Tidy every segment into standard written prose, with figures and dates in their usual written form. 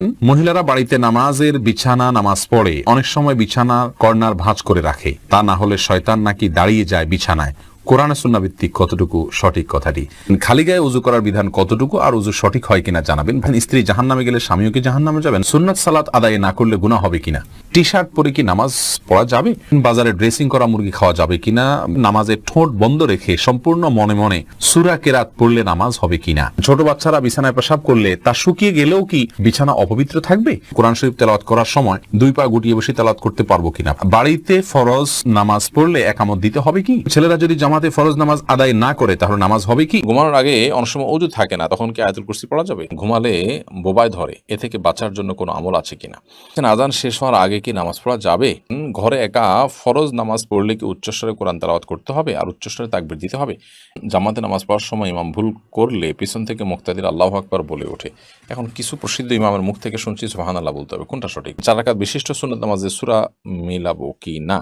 মহিলারা বাড়িতে নামাজের বিছানা নামাজ পড়ে অনেক সময় বিছানার কর্নার ভাঁজ করে রাখে, তা না হলে শয়তান নাকি দাঁড়িয়ে যায় বিছানায়। কোরআন সুন্নাহ ভিত্তিক কতটুকু সঠিক কথাটি? খালি গায়ে উযু করার বিধান কতটুকু আর উযু সঠিক হয় কিনা জানাবেন। স্ত্রী জাহান্নামে গেলে স্বামীও কি জাহান্নামে যাবেন? সুন্নাত সালাত আদায় না করলে গুনাহ হবে কিনা? টি শার্ট পরে কি নামাজ পড়া যাবে? বাজারে ড্রেসিং করা মুরগি খাওয়া যাবে কিনা? নামাজে ঠোঁট বন্ধ রেখে সম্পূর্ণ মনে মনে সূরা কেরাত পড়লে নামাজ হবে কিনা? ছোট বাচ্চারা বিছানায় পেশাব করলে তা শুকিয়ে গেলেও কি বিছানা অপবিত্র থাকবে? কোরআন শরীফ তেলাওয়াত করার সময় দুই পা গুটিয়ে বসে তেলাওয়াত করতে পারবো কিনা? বাড়িতে ফরজ নামাজ পড়লে একামত দিতে হবে কি? ছেলেরা যদি জামাতে ফরজ নামাজ আদায় না করে তাহলে নামাজ হবে কি? ঘুমানোর আগে অনেক সময় ওযু থাকে না, তখন কি আয়াতুল কুরসি পড়া যাবে? ঘুমালে বোবায় ধরে, এ থেকে বাঁচার জন্য কোনো আমল আছে কিনা? আযান শেষ হওয়ার আগে কি নামাজ পড়া যাবে? ঘরে একা ফরজ নামাজ পড়লে কি উচ্চস্বরে কোরআন তেলাওয়াত করতে হবে আর উচ্চস্বরে তাকবীর দিতে হবে? জামাতে নামাজ পড়ার সময় ইমাম ভুল করলে পিছন থেকে মুক্তাদির আল্লাহু আকবার বলে ওঠে। এখন কিছু প্রসিদ্ধ ইমামের মুখ থেকে শুনছি সুবহানাল্লাহ বলতে হবে, কোনটা সঠিক? 4 রাকাত বিশিষ্ট সুন্নাত নামাজে সূরা মিলাবো কি না?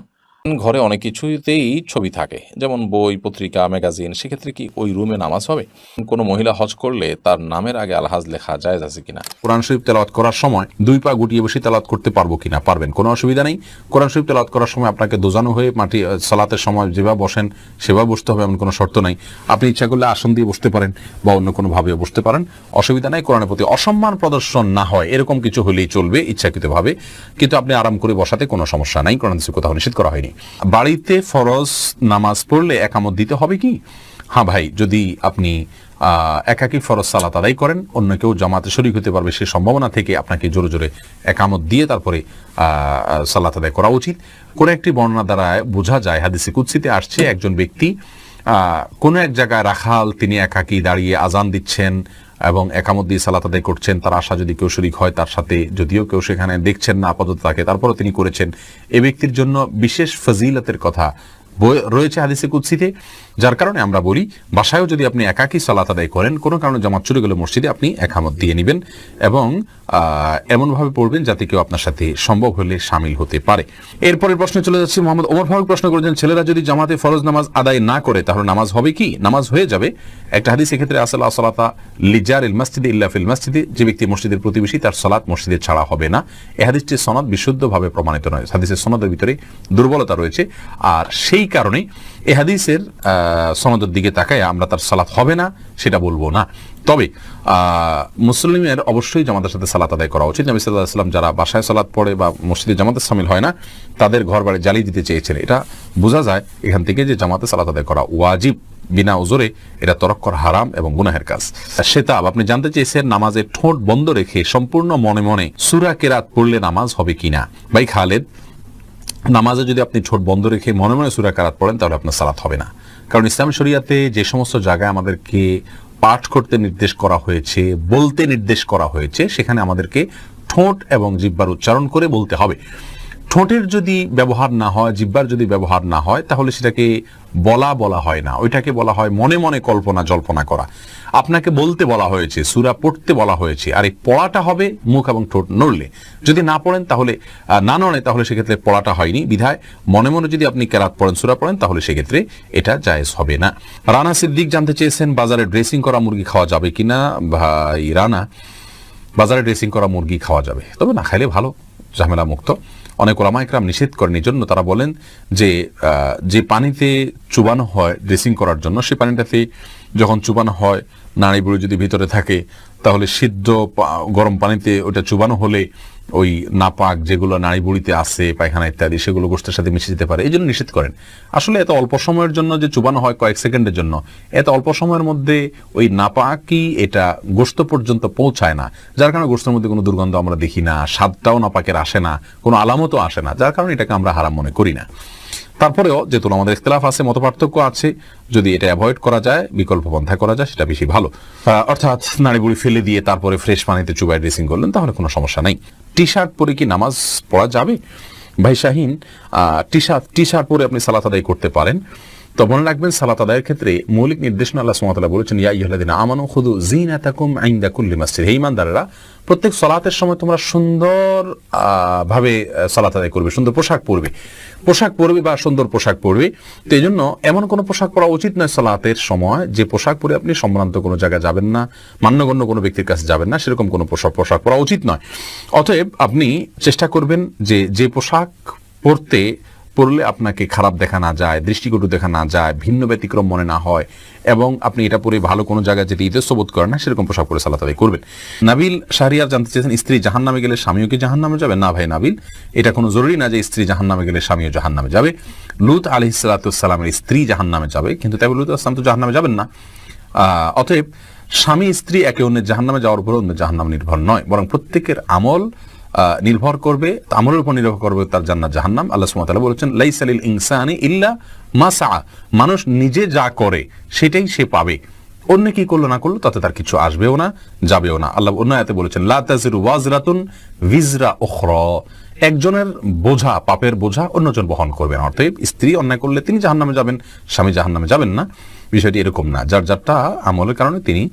ঘরে অনেক কিছুতেই ছবি থাকে, যেমন বই, পত্রিকা, ম্যাগাজিন, সেক্ষেত্রে কি ওই রুমে নামাজ হবে? কোনো মহিলা হজ করলে তার নামের আগে আলহাজ লেখা জায়েজ আছে কিনা? কোরআন শরীফ তেলাওয়াত করার সময় দুই পা গুটিয়ে বসে তেলাওয়াত করতে পারবো কিনা? পারবেন, কোনো অসুবিধা নেই। কোরআন শরীফ তেলাওয়াত করার সময় আপনাকে দোজানো হয়ে মাটি সালাতের সময় যেভাবে বসেন সেভাবে বসতে হবে এমন কোনো শর্ত নাই। আপনি ইচ্ছা করলে আসন দিয়ে বসতে পারেন বা অন্য কোনো ভাবে বসতে পারেন, অসুবিধা নাই। কোরআনের প্রতি অসম্মান প্রদর্শন না হয় এরকম কিছু হলেই চলবে ইচ্ছাকৃতভাবে, কিন্তু আপনি আরাম করে বসাতে কোনো সমস্যা নাই, কোরআন শরীফে কোথাও নিষেধ করা হয়নি। বাড়িতে ফরজ নামাজ পড়লে একামত দিতে হবে কি? হ্যাঁ ভাই, যদি আপনি একাকী ফরজ সালাত আদায় করেন, অন্য কেউ জামাতে শরীক হতে পারবে সে সম্ভাবনা থেকে আপনাকে জোরে জোরে একামত দিয়ে তারপরে সালাত আদায় করা উচিত। কোন একটি বর্ণনা দ্বারা বোঝা যায়, হাদিসে কুদসিতে আসছে, একজন ব্যক্তি কোনো এক জায়গায় রাখাল, তিনি একাকী দাঁড়িয়ে আজান দিচ্ছেন এবং একামত দিয়ে সালাত আদায় করছেন। তার আশা যদি কেউ শরীক হয় তার সাথে, যদিও কেউ সেখানে দেখছেন না আপাতত তাকে, তারপরও তিনি করেছেন, এ ব্যক্তির জন্য বিশেষ ফজিলতের কথা রয়েছে হাদিসে কুদসিতে। যার কারণে আমরা বলি, বাসায়ও যদি আপনি একাকী সালাত আদায় করেন, কোনো কারণে জামাত চলে গেলে মসজিদে আপনি একামত দিয়ে নেবেন এবং এমনভাবে পড়বেন যাতে কেউ আপনার সাথে সম্ভব হলে শামিল হতে পারে। এরপরের প্রশ্নে চলে যাচ্ছি। মোহাম্মদ ওমর ফারুক প্রশ্ন করেছেন, ছেলেরা যদি জামাতে ফরজ নামাজ আদায় না করে তাহলে নামাজ হবে কি? নামাজ হয়ে যাবে। একটা হাদিস এক্ষেত্রে আসে, লা সালাতা লিজারিল মাসজিদি ইল্লা ফিল মাসজিদি, যে ব্যক্তি মসজিদের প্রতিবেশী তার সালাত মসজিদে ছাড়া হবে না। এই হাদিসটির সনদ বিশুদ্ধভাবে প্রমাণিত নয়, হাদিসের সনদের ভিতরে দুর্বলতা রয়েছে, আর সেই কারণে এই হাদিসের সনদের দিকে তাকায় আমরা তার সালাত হবে না সেটা বলবো না। তবে মুসলিমের অবশ্যই জামাতের সাথে সালাত আদায় করা উচিত। নবী সাল্লাল্লাহু আলাইহি ওয়াসাল্লাম যারা বাসায় সালাত পড়ে বা মসজিদে জামাতে শামিল হয় না তাদের ঘর বাড়ি জ্বালিয়ে দিতে চেয়েছিলেন। এটা বোঝা যায় এখান থেকে যে জামাতে সালাত আদায় করা ওয়াজিব, বিনা উজরে এটা তরক করা হারাম এবং গুনাহের কাজ। সেতাব, আপনি জানতে চেয়েছেন নামাজে ঠোঁট বন্ধ রেখে সম্পূর্ণ মনে মনে সূরা কেরাত পড়লে নামাজ হবে কিনা। ভাই খালেদ, নামাজে যদি আপনি ঠোঁট বন্ধ রেখে মনে মনে সূরা কেরাত পড়েন তাহলে আপনার সালাত হবে না। কারণ ইসলাম শরিয়াতে যে সমস্ত জায়গায় আমাদেরকে পাঠ করতে নির্দেশ করা হয়েছে, বলতে নির্দেশ করা হয়েছে, সেখানে আমাদেরকে ঠোঁট এবং জিহ্বার উচ্চারণ করে বলতে হবে। ঠোঁটের যদি ব্যবহার না হয়, জিহ্বার যদি ব্যবহার না হয়, তাহলে সেটাকে বলা হয় না, ওইটাকে বলা হয় মনে মনে কল্পনা জল্পনা করা। আপনাকে বলতে বলা হয়েছে, সূরা পড়তে বলা হয়েছে, আর এই পড়াটা হবে মুখ এবং ঠোঁট নড়লে। যদি না পড়েন তাহলে না নড়ে তাহলে সেক্ষেত্রে পড়াটা হয়নি। বিধায় মনে মনে যদি আপনি কেরাত পড়েন, সূরা পড়েন, তাহলে সেক্ষেত্রে এটা জায়েজ হবে না। রানা সিদ্দিক জানতে চেয়েছেন, বাজারে ড্রেসিং করা মুরগি খাওয়া যাবে কিনা। ভাই রানা, বাজারে ড্রেসিং করা মুরগি খাওয়া যাবে, তবে না খাইলে ভালো, ঝামেলা মুক্ত। অনেক ওলামা ইকরাম নিষেধ করেন, এই জন্য তারা বলেন যে পানিতে চুবানো হয় ড্রেসিং করার জন্য, সে পানিটাতে যখন চুবানো হয় নাড়ি বুড়ি যদি ভিতরে থাকে, তাহলে সিদ্ধ গরম পানিতে ওটা চুবানো হলে ওই নাপাক যেগুলো নাড়ি বুড়িতে আছে, পায়খানা ইত্যাদি, সেগুলো গোশতের সাথে মিশে যেতে পারে, এই জন্য নিষেধ করেন। আসলে এত অল্প সময়ের জন্য যে চুবানো হয় কয়েক সেকেন্ডের জন্য, এত অল্প সময়ের মধ্যে ওই নাপাকি এটা গোশত পর্যন্ত পৌঁছায় না, যার কারণে গোশতের মধ্যে কোনো দুর্গন্ধ আমরা দেখি না, স্বাদটাও নাপাকের আসে না, কোনো আলামতও আসে না, যার কারণে এটাকে আমরা হারাম মনে করি না। তারপরেও যেহেতু আমাদের ইখতিলাফ আছে, মত পার্থক্য আছে, যদি এটা অ্যাভয়েড করা যায়, বিকল্প পন্থা করা যায়, সেটা বেশি ভালো। অর্থাৎ নাড়ি বুড়ি ফেলে দিয়ে তারপরে ফ্রেশ পানিতে চুবাই ড্রেসিং করলেন, তাহলে কোনো সমস্যা নেই। টি শার্ট পরে কি নামাজ পড়া যাবে? ভাই শাহিন, টি শার্ট পরে আপনি সালাত আদায় করতে পারেন, তো মনে রাখবেন সালাত আদায়ের ক্ষেত্রে মৌলিক নির্দেশনা আল্লাহ সুবহানাহু ওয়া তাআলা বলেছেন, ইয়া আইয়ুহাল্লাযীনা আমানু খুযু যিনাতাকুম ইনদা কুল্লি মাসজিদ। হে ঈমানদাররা, প্রত্যেক সালাতের সময় তোমরা সুন্দর ভাবে সালাত আদায় করবে, সুন্দর পোশাক পরবে বা সুন্দর পোশাক পরবে। তো এই জন্য এমন কোনো পোশাক পরা উচিত নয় সালাতের সময় যে পোশাক পরে আপনি সম্ভ্রান্ত কোনো জায়গায় যাবেন না, মান্যগণ্য কোনো ব্যক্তির কাছে যাবেন না, সেরকম কোনো পোশাক পরা উচিত নয়। অতএব আপনি চেষ্টা করবেন যে পোশাক পরলে আপনাকে খারাপ দেখা না যায়, দৃষ্টিকটু দেখা না যায়, ভিন্ন ব্যতিক্রম মনে না হয়, এবং আপনি এটা পরে ভালো কোনো জায়গায় যেতে ইতস্ত বোধ করেন না, সেরকম পোশাক পরে সালাত আদায় করবেন। নাবিল শাহরিয়ার জানতে চেয়েছেন, স্ত্রী জাহান্নামে গেলে স্বামীও কি জাহান্নামে যাবে? না ভাই নাবিল, এটা কোনো জরুরি না যে স্ত্রী জাহান্নামে গেলে স্বামীও জাহান্নামে যাবে। লূত আলাইহিস সালামের স্ত্রী জাহান্নামে যাবে, কিন্তু তাই বলে লূত আসলাম তো জাহান্নামে যাবেন না। অতএব স্বামী স্ত্রী একে অন্যের জাহান্নামে যাওয়ার উপর অন্য জাহান্নাম নির্ভর নয়, বরং প্রত্যেকের আমল নির্ভর করবে, আমলের উপর নির্ভর করবে তার জান্নাত জাহান্নাম। আল্লাহ সুবহানাহু ওয়া তাআলা বলেছেন, লাইসা লিল ইনসানি ইল্লা মা সাআ, মানুষ নিজে যা করে সেটাই সে পাবে, অন্য কি করলো না করলো তাতে তার কিছু আসবেও না, যাবেও না। আল্লাহ অন্য আয়াতে বলেছেন, লা তাজিরু ওয়াজরাতুন ভিজরা উখরা, একজনের বোঝা, পাপের বোঝা অন্যজন বহন করবেন। অর্থাৎ স্ত্রী অন্যায় করলে তিনি জাহান্নামে যাবেন, স্বামী জাহান্নামে যাবেন না। বিষয়টি এরকম না, যার যারটা আমলের কারণে তিনি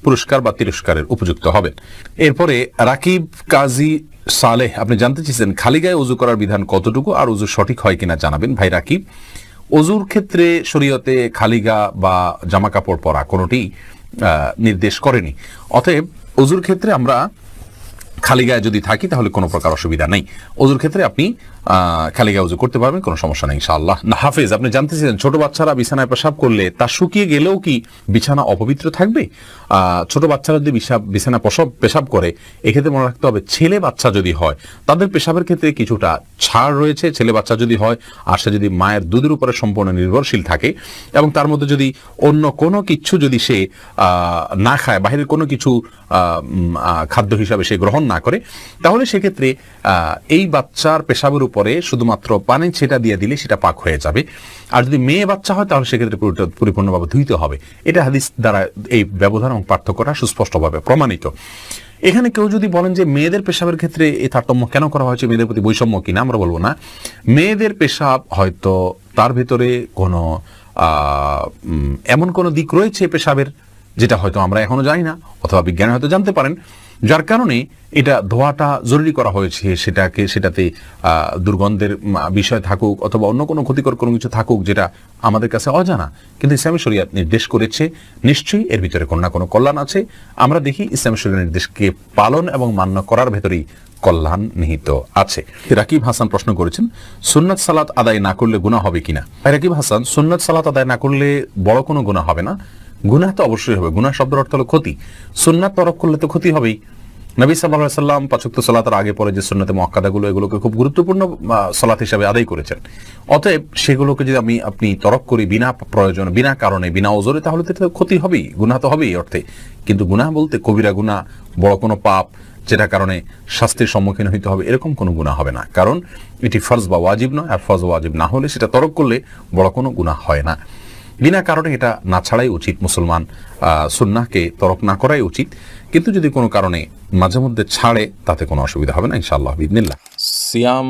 পুরস্কার বা তিরস্কারের উপযুক্ত হবেন। এরপরে রাকিব কাজী সালেহ আপনি জানতে চেয়েছেন, খালি গায়ে ওযু করার বিধান কতটুকু আর ওযু সঠিক হয় কিনা জানাবেন। ভাই রাকিব, ওযুর ক্ষেত্রে শরীয়তে খালি গা বা জামা কাপড় পরা কোনোটি নির্দেশ করেনি। অতএব ওযুর ক্ষেত্রে আমরা খালি গায়ে যদি থাকি তাহলে কোনো প্রকার অসুবিধা নেই। ওযুর ক্ষেত্রে আপনি খালি গায়ে ওযু করতে পারবেন, কোনো সমস্যা নেই ইনশাআল্লাহ। হাফেজ আপনি জানতে চেয়েছেন, ছোট বাচ্চারা বিছানায় পেশাব করলে তা শুকিয়ে গেলেও কি বিছানা অপবিত্র থাকবে? ছোট বাচ্চারা যদি বিছানা পেশাব করে, এক্ষেত্রে মনে রাখতে হবে ছেলে বাচ্চা যদি হয় তাদের পেশাবের ক্ষেত্রে কিছুটা ছাড় রয়েছে। ছেলে বাচ্চা যদি হয় আর সে যদি মায়ের দুধের উপরে সম্পূর্ণ নির্ভরশীল থাকে এবং তার মধ্যে যদি অন্য কোনো কিছু যদি সে না খায়, বাহিরের কোনো কিছু খাদ্য হিসাবে সে গ্রহণ না করে, তাহলে সেক্ষেত্রে এই বাচ্চার পেশাবের উপরে শুধুমাত্র পানি ছেটা দিয়ে দিলে সেটা পাক হয়ে যাবে। আর যদি মেয়ে বাচ্চা হয় তাহলে সেক্ষেত্রে পরিপূর্ণভাবে ধুইতে হবে। এটা হাদিস দ্বারা এই ব্যবধান এবং পার্থক্যটা সুস্পষ্টভাবে প্রমাণিত। এখানে কেউ যদি বলেন যে মেয়েদের পেশাবের ক্ষেত্রে এই তারতম্য কেন করা হয়েছে, মেয়েদের প্রতি বৈষম্য কিনা, আমরা বলবো না। মেয়েদের পেশাব হয়তো তার ভিতরে কোনো এমন কোনো দিক রয়েছে পেশাবের যেটা হয়তো আমরা এখনো জানি না, অথবা বিজ্ঞানী হয়তো জানতে পারেন, যার কারণে এটা ধোয়াটা জরুরি করা হয়েছে। সেটাতে দুর্গন্ধের বিষয় থাকুক অথবা অন্য কোনো ক্ষতিকর কোনো কিছু থাকুক যেটা আমাদের কাছে অজানা, কিন্তু ইসলামী শরীয়ত নির্দেশ করেছে, নিশ্চয়ই এর ভিতরে কোনো না কোনো কল্যাণ আছে। আমরা দেখি ইসলামী শরীয়তের নির্দেশকে পালন এবং মান্য করার ভেতরেই কল্যাণ নিহিত আছে। রাকিব হাসান প্রশ্ন করেছেন, সুন্নাত সালাত আদায় না করলে গুনাহ হবে কিনা? রাকিব হাসান, সুন্নাত সালাত আদায় না করলে বড় কোনো গুনাহ হবে না। গুনাহ তো অবশ্যই হবে, গুনাহ শব্দের অর্থ হলো ক্ষতি। সুন্নাত তরক করলে তো ক্ষতি হবেই। নবী সাল্লাল্লাহু আলাইহি সাল্লাম ৫ ওয়াক্ত সালাতের আগে পরে যে সুন্নাতে মুআক্কাদাগুলো, এগুলোকে খুব গুরুত্বপূর্ণ সালাত হিসেবে আদায় করেছেন। অতএব সেগুলোকে যদি আপনি তরক করি বিনা প্রয়োজনে, বিনা কারণে, বিনা ওজরে, তাহলে তো ক্ষতি হবেই, গুনাহ তো হবেই অর্থে। কিন্তু গুনাহ বলতে কবিরা গুনাহ, বড় কোনো পাপ যেটা কারণে শাস্তির সম্মুখীন হইতে হবে, এরকম কোনো গুনাহ হবে না। কারণ এটি ফরজ বা ওয়াজিব নয়, আর ফরজ ওয়াজিব না হলে সেটা তরক করলে বড় কোনো গুনাহ হয় না। বিনা কারণে এটা না ছাড়াই উচিত, মুসলমান সুন্নাহকে তরক না করাই উচিত। কিন্তু যদি কোনো কারণে মাঝে মধ্যে ছাড়ে তাতে কোনো অসুবিধা হবে না ইনশাআল্লাহ বিইذনিল্লাহ। সিয়াম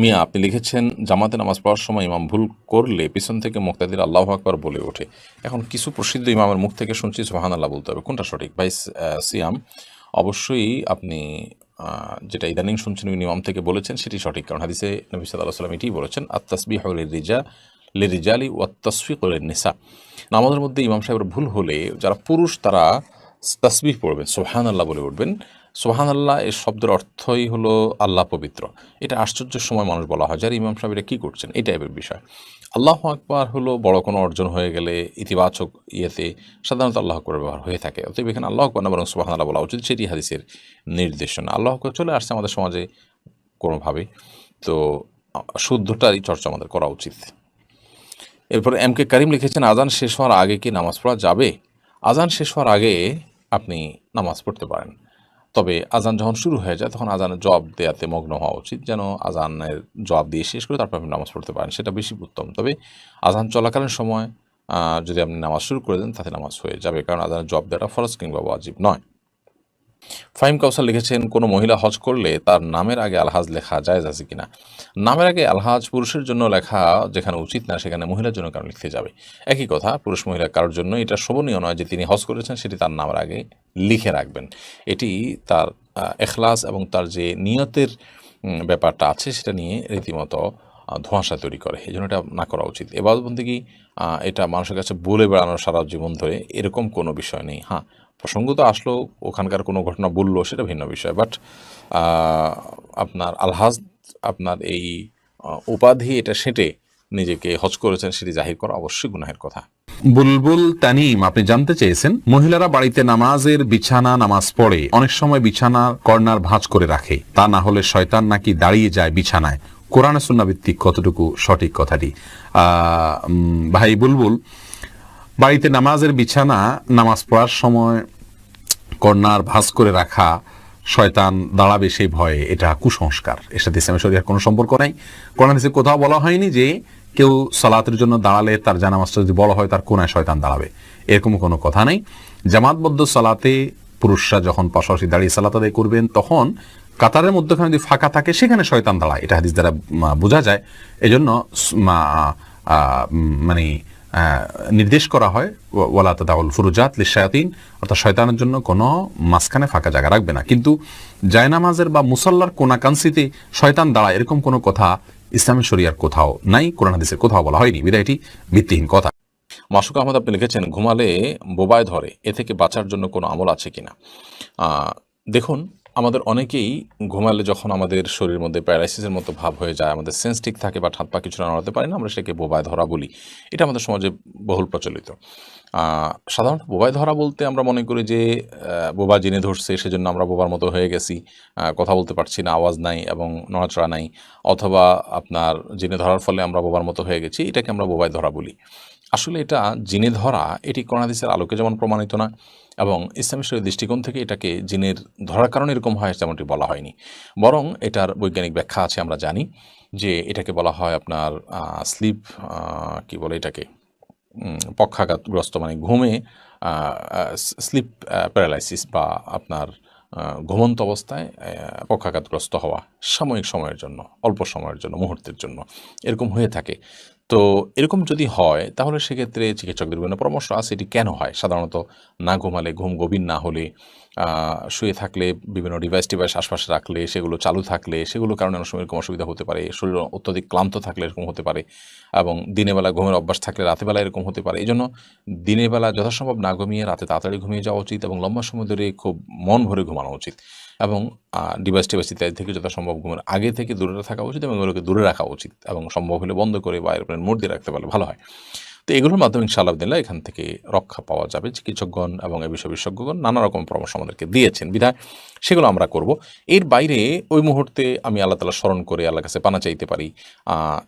মিয়া আপনি লিখেছেন, জামাতে নামাজ পড়ার সময় ইমাম ভুল করলে পিছন থেকে মুক্তাদির আল্লাহু আকবার বলে ওঠে। এখন কিছু প্রসিদ্ধ ইমামের মুখ থেকে শুনছি সুবহানাল্লাহ বলতে হবে, কোনটা সঠিক? ভাই সিয়াম, অবশ্যই আপনি যেটা ইদানিং শুনছেন ইমাম থেকে বলেছেন সেটি সঠিক, কারণ হাদিসে নবী সাল্লাল্লাহু আলাইহি ওয়াসাল্লাম এটিই বলেছেন, আত-তাসবিহু লিরিজালি ওয়াত-তাসফিকু লিন-নিসা। নামাজের মধ্যে ইমাম সাহেবের ভুল হলে যারা পুরুষ তারা তাসবিহ পড়বেন, সুবহানাল্লাহ বলে উঠবেন। সুবহানাল্লাহ এর শব্দের অর্থই হলো আল্লাহ পবিত্র। এটা আশ্চর্যের সময় মানুষ বলা হয়, যারা ইমাম সাহেব এটা কী করছেন, এই টাইপের বিষয়। আল্লাহু আকবার হলো বড় কোনো অর্জন হয়ে গেলে ইতিবাচক ইয়েতে সাধারণত আল্লাহু আকবার ব্যবহার হয়ে থাকে। অতএব এখানে আল্লাহু আকবার না বরং সুবহানাল্লাহ বলা উচিত, সেটি হাদিসের নির্দেশনা। আল্লাহু আকবার চলে আসছে আমাদের সমাজে কোনোভাবে, তো শুদ্ধটারই চর্চা আমাদের করা উচিত। এরপরে এম কে করিম লিখেছেন, আজান শেষ হওয়ার আগে কি নামাজ পড়া যাবে? আজান শেষ হওয়ার আগে আপনি নামাজ পড়তে পারেন, তবে আজান যখন শুরু হয়ে যায় তখন আজানের জবাব দেওয়াতে মগ্ন হওয়া উচিত, যেন আজানের জবাব দিয়ে শেষ করে তারপর আপনি নামাজ পড়তে পারেন, সেটা বেশি উত্তম। তবে আজান চলাকালীন সময় যদি আপনি নামাজ শুরু করে দেন তাতে নামাজ হয়ে যাবে, কারণ আজানের জবাব দেওয়াটা ফরজ কিংবা ওয়াজিব নয়। ফাহিম কাউসার লিখেছেন, কোনো মহিলা হজ করলে তার নামের আগে আলহাজ লেখা জায়েজ আছে কিনা? নামের আগে আলহাজ পুরুষের জন্য লেখা যেখানে উচিত না, সেখানে মহিলার জন্য কারণ লিখতে যাবে? একই কথা, পুরুষ মহিলা কারোর জন্য এটা শোভনীয় নয় যে তিনি হজ করেছেন সেটি তার নামের আগে লিখে রাখবেন। এটি তার এখলাস এবং তার যে নিয়তের ব্যাপারটা আছে সেটা নিয়ে রীতিমতো ধোঁয়াশা তৈরি করে। এই জন্য এটা না করা উচিত। এবাদতবন্দেগী এটা মানুষের কাছে বলে বেড়ানোর সারা জীবন ধরে এরকম কোনো বিষয় নেই। হ্যাঁ, প্রসঙ্গ তো আসলো, ওখানকার কোনো ঘটনা বললো, সেটা ভিন্ন বিষয়। বাট আপনার আলহাজ, আপনার এই উপাধি এটা সেটে নিজেকে হজ করেছেন সেটি জাহির করা অবশ্যই গুনাহের কথা। বুলবুল তানিম আপনি জানতে চেয়েছেন, মহিলারা বাড়িতে নামাজের বিছানা নামাজ পড়ে অনেক সময় বিছানার কর্নার ভাঁজ করে রাখে, তা না হলে শয়তান নাকি দাঁড়িয়ে যায় বিছানায়, কোরআন সুন্নাহ ভিত্তিক কতটুকু সঠিক কথাটি? ভাই বুলবুল, বাড়িতে নামাজের বিছানা নামাজ পড়ার সময় কর্নার ভাঁজ করে রাখা, শয়তান দাঁড়াবে সেই ভয়ে, এটা কুসংস্কার। এর সাথে ইসলামের শরীয়তের কোনো সম্পর্ক নাই। কোরআন হাদিসে কোথাও বলা হয়নি যে কেউ সালাতের জন্য দাঁড়ালে তার জানামাজটা যদি বড় হয় তার কোনায় শয়তান দাঁড়াবে, এরকম কোনো কথা নেই। জামাতবদ্ধ সালাতে পুরুষরা যখন পাশাপাশি দাঁড়িয়ে সালাত আদায় করবেন তখন কাতারের মধ্যখানে যদি ফাঁকা থাকে সেখানে শয়তান দাঁড়ায়, এটা হাদিস দ্বারা বোঝা যায়। এজন্য মানে নির্দেশ করা হয় ওয়ালা তাদাউল ফুরুজাত লিশায়াতিন, অর্থাৎ শয়তানের জন্য কোনো মাঝখানে ফাঁকা জায়গা রাখবে না। কিন্তু জায়নামাজের বা মুসাল্লার কোনাকাংশিতে শয়তান দাঁড়ায় এরকম কোনো কথা ইসলামের শরিয়ার কোথাও নাই, কোরআন হাদিসের কোথাও বলা হয়নি, বিধায় এটি ভিত্তিহীন কথা। মাসুক আহমদ আপনি লিখেছেন, ঘুমালে বোবায় ধরে, এ থেকে বাঁচার জন্য কোনো আমল আছে কিনা? দেখুন, আমাদের অনেকেই ঘুমালে যখন আমাদের শরীরের মধ্যে প্যারালাইসিসের মতো ভাব হয়ে যায়, আমাদের সেন্স ঠিক থাকে বা হাত পা কিছু নাড়াতে পারি না, আমরা সেটাকে বোবায় ধরা বলি। এটা আমাদের সমাজে বহুল প্রচলিত। সাধারণত বোবায় ধরা বলতে আমরা মনে করি যে বোবা জিনে ধরছে, সেজন্য আমরা বোবার মতো হয়ে গেছি, কথা বলতে পারছি না, আওয়াজ নাই এবং নড়াচড়া নাই, অথবা আপনার জিনে ধরার ফলে আমরা বোবার মতো হয়ে গেছি, এটাকে আমরা বোবায় ধরা বলি। আসলে এটা জিনে ধরা, এটি কোরআন হাদিসের আলোকে যেমন প্রমাণিত না, এবং ইসলামী শরীয়তের দৃষ্টিকোণ থেকে এটাকে জিনের ধরার কারণে এরকম হয় যেমনটি বলা হয়নি। বরং এটার বৈজ্ঞানিক ব্যাখ্যা আছে। আমরা জানি যে এটাকে বলা হয় আপনার স্লিপ, কি বলে এটাকে, পক্ষাঘাতগ্রস্ত, মানে ঘুমে স্লিপ প্যারালাইসিস, বা আপনার ঘুমন্ত অবস্থায় পক্ষাঘাতগ্রস্ত হওয়া সাময়িক সময়ের জন্য, অল্প সময়ের জন্য, মুহূর্তের জন্য এরকম হয়ে থাকে। তো এরকম যদি হয় তাহলে সেক্ষেত্রে চিকিৎসকদের বিভিন্ন পরামর্শ আছে এটি কেন হয়। সাধারণত না ঘুমালে, ঘুম গভীর না হলে, শুয়ে থাকলে, বিভিন্ন ডিভাইস আশপাশে রাখলে, সেগুলো চালু থাকলে, সেগুলোর কারণে অনেক সময় এরকম অসুবিধা হতে পারে। শরীর অত্যধিক ক্লান্ত থাকলে এরকম হতে পারে, এবং দিনের বেলা ঘুমের অভ্যাস থাকলে রাতের বেলা এরকম হতে পারে। এই জন্য দিনের বেলা যথাসম্ভব না ঘুমিয়ে রাতে তাড়াতাড়ি ঘুমিয়ে যাওয়া উচিত, এবং লম্বা সময় ধরে খুব মন ভরে ঘুমানো উচিত, এবং ডিভাইস ইত্যাদি থেকে যথাসম্ভব ঘুমের আগে থেকে দূরে থাকা উচিত, এবং এগুলোকে দূরে রাখা উচিত, এবং সম্ভব হলে বন্ধ করে বা এরোপ্লেন মোড দিয়ে রাখতে পারলে ভালো হয়। তো এগুলোর মাধ্যমে ইনশাআল্লাহ দিল্লাহ এখান থেকে রক্ষা পাওয়া যাবে। চিকিৎসকগণ এবং এ বিষয়ে বিশেষজ্ঞগণ নানা রকম পরামর্শ আমাদেরকে দিয়েছেন, বিধায় সেগুলো আমরা করব। এর বাইরে ওই মুহূর্তে আমি আল্লাহ তাআলা স্মরণ করে আল্লাহর কাছে পানা চাইতে পারি।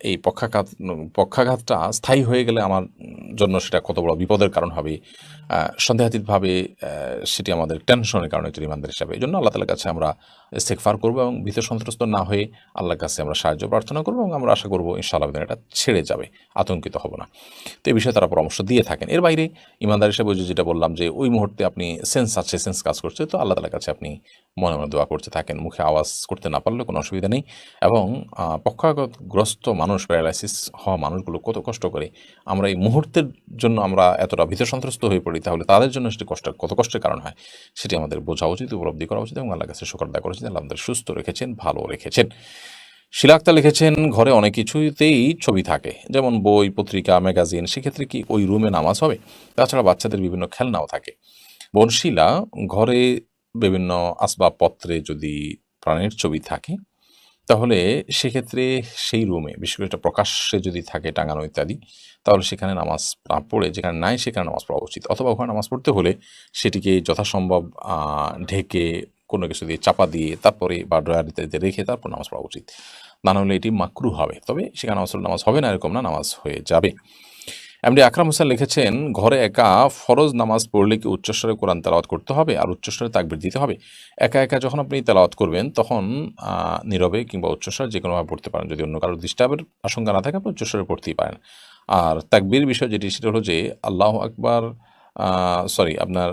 এই পক্ষাঘাতটা স্থায়ী হয়ে গেলে আমার জন্য সেটা কত বড় বিপদের কারণ হবে, সন্দেহাতীতভাবে সেটি আমাদের টেনশনের কারণে একজন ইমানদার হিসাবে। এই জন্য আল্লাহ তাআলার কাছে আমরা ইস্তেগফার করব, এবং ভীত সন্ত্রস্ত না হয়ে আল্লাহর কাছে আমরা সাহায্য প্রার্থনা করব, এবং আমরা আশা করব ইনশাআল্লাহ এটা ছেড়ে যাবে, আতঙ্কিত হব না। তো এই বিষয়ে তারা পরামর্শ দিয়ে থাকেন। এর বাইরে ইমানদার হিসেবে যেটা বললাম যে ওই মুহূর্তে আপনি সেন্স আছে, সেন্স কাজ করছে, তো আল্লাহ তাআলার কাছে আপনি মনে মনে দোয়া করতে থাকেন, মুখে আওয়াজ করতে না পারলে কোনো অসুবিধা নেই। এবং পক্ষাঘাতগ্রস্ত মানুষ, প্যারালাইসিস হওয়া মানুষগুলো কত কষ্ট করে, আমরা এই মুহূর্তের জন্য আমরা এতটা ভীত সন্ত্রস্ত হয়ে পড়ি, তাহলে তাদের জন্য সেটি কত কষ্টের কারণ হয় সেটি আমাদের বোঝা উচিত, উপলব্ধি করা উচিত, এবং আল্লাহর কাছে শুকর আদায় করা উচিত। আল্লাহ আমাদের সুস্থ রেখেছেন, ভালো রেখেছেন। শিলা আক্তার লিখেছেন, ঘরে অনেক কিছুতেই ছবি থাকে, যেমন বই, পত্রিকা, ম্যাগাজিন, সেক্ষেত্রে কি ওই রুমে নামাজ হবে? তাছাড়া বাচ্চাদের বিভিন্ন খেলনাও থাকে। বোন শিলা, ঘরে বিভিন্ন আসবাবপত্রে যদি প্রাণীর ছবি থাকে তাহলে সেক্ষেত্রে সেই রুমে, বিশেষ করে এটা প্রকাশ্যে যদি থাকে টাঙানো ইত্যাদি, তাহলে সেখানে নামাজ না পড়ে, যেখানে নাই সেখানে নামাজ পড়া উচিত। অথবা ওখানে নামাজ পড়তে হলে সেটিকে যথাসম্ভব ঢেকে কোনো কিছু দিয়ে চাপা দিয়ে তারপরে, বা ড্রয়ার ইত্যাদিতে রেখে তারপর নামাজ পড়া উচিত। না হলে এটি মাকরু হবে। তবে সেখানে নামাজ হবে না এরকম না, নামাজ হয়ে যাবে। এমডি আকরাম হোসেন লিখেছেন, ঘরে একা ফরজ নামাজ পড়লে কি উচ্চস্বরে কোরআন তেলাওয়াত করতে হবে আর উচ্চস্বরে তাকবীর দিতে হবে? একা একা যখন আপনি তেলাওয়াত করবেন তখন নীরবে কিংবা উচ্চস্বরে যে কোনোভাবে পড়তে পারেন। যদি অন্য কারোর ডিস্টার্বের আশঙ্কা না থাকে আপনি উচ্চস্বরে পড়তেই পারেন। আর তাকবীর বিষয় যেটি, সেটা হলো যে আল্লাহু আকবার সরি আপনার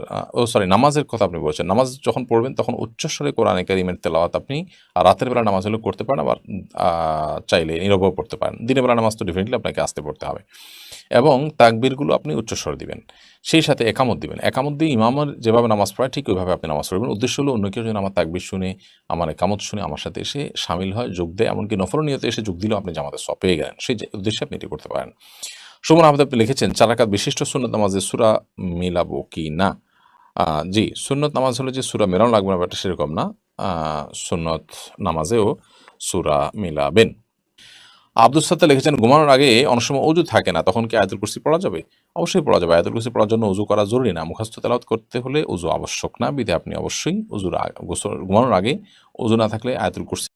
নামাজের কথা আপনি বলছেন। নামাজ যখন পড়বেন তখন উচ্চস্বরে কোরআনে কারিমের তেলাওয়াত আপনি রাতের বেলা নামাজ হলেও করতে পারেন, আবার চাইলে নীরবেও পড়তে পারেন। দিনের বেলা নামাজ তো ডেফিনেটলি আপনাকে আস্তে পড়তে হবে এবং তাকবীরগুলো আপনি উচ্চস্বরে দিবেন। সেই সাথে একামত দিবেন। একামত দিয়ে ইমামের যেভাবে নামাজ পড়ায় ঠিক ওইভাবে আপনি নামাজ পড়বেন। উদ্দেশ্য হলো অন্য কেউ যেন আমার তাকবীর শুনে, আমার একামত শুনে আমার সাথে এসে শামিল হয়, যোগ দেয়। এমনকি নফল নিয়তে এসে যোগ দিলেও আপনি জামাতের সওয়াব পেয়ে গেলেন। সেই যে উদ্দেশ্যে আপনি এটি করতে পারেন। সুমন আহমেদ আপনি লিখেছেন ৪ রাকাত বিশিষ্ট সুন্নত নামাজে সূরা মিলাবো কি না? জি, সুন্নত নামাজ হলে যে সূরা মেলানো লাগবে না ব্যাপারটা সেরকম না। সুন্নত নামাজেও সূরা মিলাবেন। আব্দুস সাত্তার লিখেছেন ঘুমানোর আগে অনেক সময় অজু থাকে না, তখন কি আয়াতুল কুরসি পড়া যাবে? অবশ্যই পড়া যাবে। আয়াতুল কুরসি পড়ার জন্য অজু করা জরুরি না। মুখস্থ তেলাওয়াত করতে হলে অজু আবশ্যক না। বিধায় আপনি অবশ্যই ঘুমানোর আগে অজু না থাকলে আয়াতুল কুরসি